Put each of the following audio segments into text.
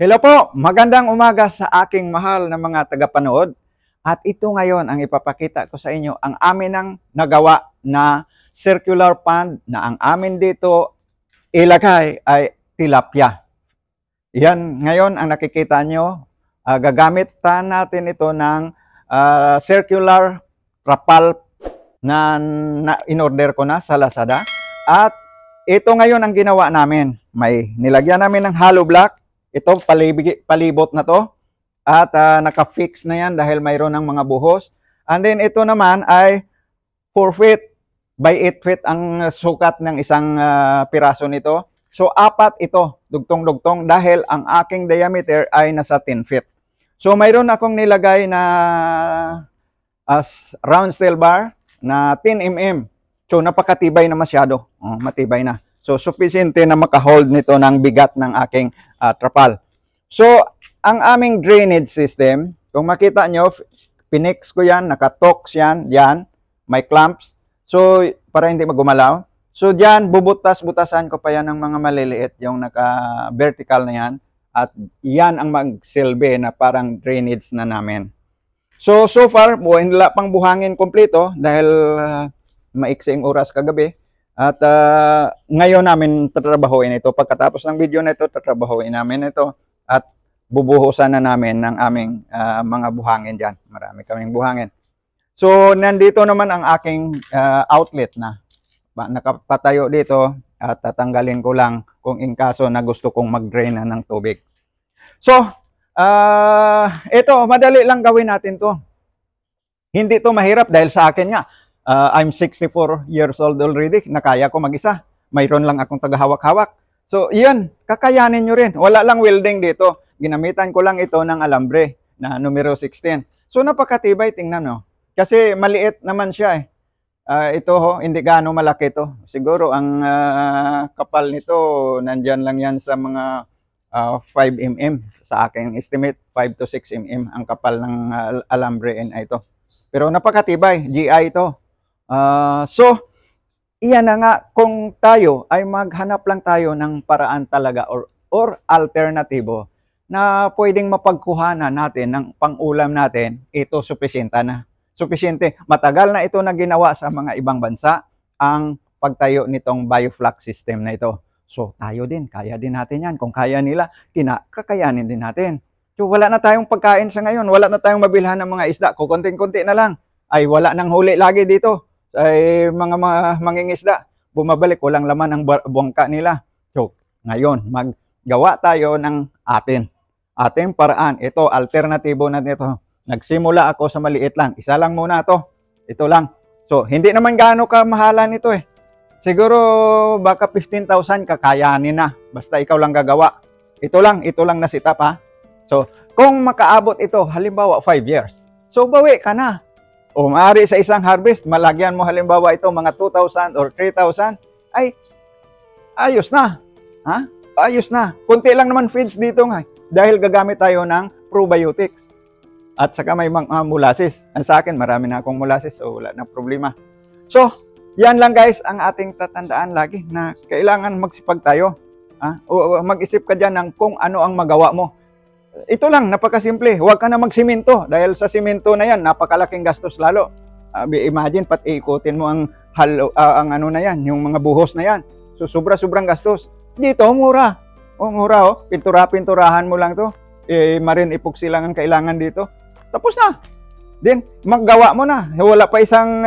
Hello po, magandang umaga sa aking mahal na mga tagapanood. At ito ngayon ang ipapakita ko sa inyo, ang amin ang nagawa na circular pond na ang amin dito ilagay ay tilapia. Yan ngayon ang nakikita nyo, gagamitan natin ito ng circular trapal na in-order ko na sa Lazada. At ito ngayon ang ginawa namin, may nilagyan namin ng hollow block. Ito, palibot na to. At naka-fix na yan dahil mayroon ng mga buhos. And then ito naman ay 4 feet by 8 feet ang sukat ng isang piraso nito. So, 4 ito, dugtong-dugtong dahil ang aking diameter ay nasa 10 feet. So, mayroon akong nilagay na round steel bar na 10 mm. So, napakatibay na masyado. Matibay na. So, sufficiente na makahold nito ng bigat ng aking trapal. So, ang aming drainage system, kung makita nyo, pinix ko yan, nakatoks yan, yan, may clamps. So, para hindi magumalaw. So, dyan, bubutas-butasan ko pa yan ng mga maliliit, yung naka-vertical na yan. At yan ang magsilbi na parang drainage na namin. So far, wala pang buhangin kompleto dahil maiksing oras kagabi. At ngayon namin tatrabahuin ito. Pagkatapos ng video na ito, tatrabahuin namin ito. At bubuhusan na namin ng aming mga buhangin dyan. Marami kaming buhangin. So, nandito naman ang aking outlet na. Nakapatayo dito at tatanggalin ko lang kung in kaso na gusto kong mag-drain na ng tubig. So, ito, madali lang gawin natin to. Hindi to mahirap dahil sa akin nga. I'm 64 years old already. Nakaya ko mag-isa. Mayroon lang akong tagahawak-hawak. So, yan. Kakayanin nyo rin. Wala lang welding dito. Ginamitan ko lang ito ng alambre na numero 16. So, napakatibay. Tingnan no. Kasi maliit naman siya eh. Ito ho, hindi gaano malaki ito. Siguro ang kapal nito, nandyan lang yan sa mga 5 mm. Sa aking estimate, 5 to 6 mm ang kapal ng alambre na ito. Pero napakatibay. GI ito. So, iyan na nga, kung tayo ay maghanap lang tayo ng paraan talaga or alternatibo na pwedeng mapagkuhanan natin ng pang-ulam natin, ito supisyente na. Supisyente. Matagal na ito na ginawa sa mga ibang bansa ang pagtayo nitong bioflux system na ito. So, tayo din, kaya din natin yan. Kung kaya nila, kakayanin din natin. So, wala na tayong pagkain sa ngayon. Wala na tayong mabilhan ng mga isda. Kukunting-kunti na lang. Ay, wala nang huli lagi dito. Ay, mga mangingisda, bumabalik, walang laman ang bangka nila. So, ngayon, maggawa tayo ng ating paraan. Ito, alternatibo na nito. Nagsimula ako sa maliit lang. Isa lang muna to. Ito lang. So, hindi naman gaano kamahalan ito eh. Siguro, baka 15,000 kakayanin na. Basta ikaw lang gagawa. Ito lang na setup ha. So, kung makaabot ito, halimbawa 5 years. So, bawi ka na. O maaari sa isang harvest, malagyan mo halimbawa ito mga 2,000 or 3,000, ay ayos na. Ha? Ayos na. Kunti lang naman feeds dito nga. Dahil gagamit tayo ng probiotics. At saka may mga molasses. Ang sa akin, marami na akong molasses, so wala na problema. So, yan lang guys ang ating tatandaan lagi na kailangan magsipag tayo. O mag-isip ka dyan ng kung ano ang magawa mo. Ito lang, napakasimple. Huwag ka na magsimento dahil sa simento na yan, napakalaking gastos lalo. Imagine, ikutin mo ang ano na yan, yung mga buhos na yan. So, sobrang gastos. Dito, mura. Mura oh. Pinturahan mo lang to. Marine epoxy lang ang kailangan dito. Tapos na. Then, maggawa mo na. Wala pa isang,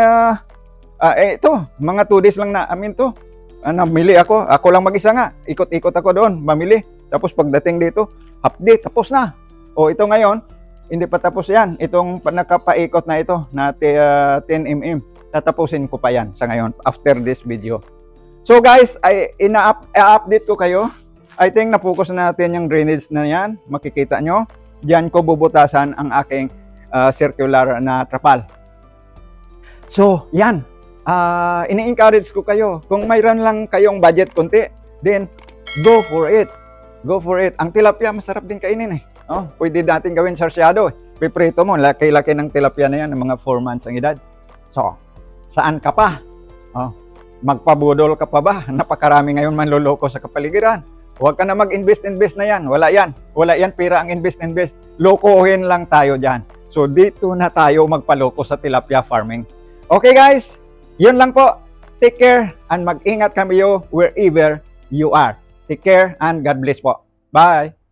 ito, mga 2 days lang na amin to. Namili ako. Ako lang mag-isa nga. Ikot-ikot ako doon, mamili. Tapos pagdating dito, update, tapos na. O ito ngayon, hindi pa tapos yan. Itong nakapaikot na ito, na 10 mm. Tatapusin ko pa yan sa ngayon, after this video. So guys, i-update ko kayo. I think na-focus na natin yung drainage na yan. Makikita nyo. Diyan ko bubutasan ang aking circular na trapal. So, yan. Ini-encourage ko kayo. Kung mayroon lang kayong budget konti, then go for it. Go for it. Ang tilapia, masarap din kainin eh. Pwede natin gawin sarsyado eh. Piprito mo, laki-laki ng tilapia na yan, ng mga 4 months ang edad. So, saan ka pa? Magpabudol ka pa ba? Napakarami ngayon manloloko sa kapaligiran. Huwag ka na mag-invest na yan. Wala yan. Wala yan pera ang invest. Lokohin lang tayo dyan. So, dito na tayo magpaloko sa tilapia farming. Okay guys, yun lang po. Take care and mag-ingat kami wherever you are. Take care and God bless po. Bye!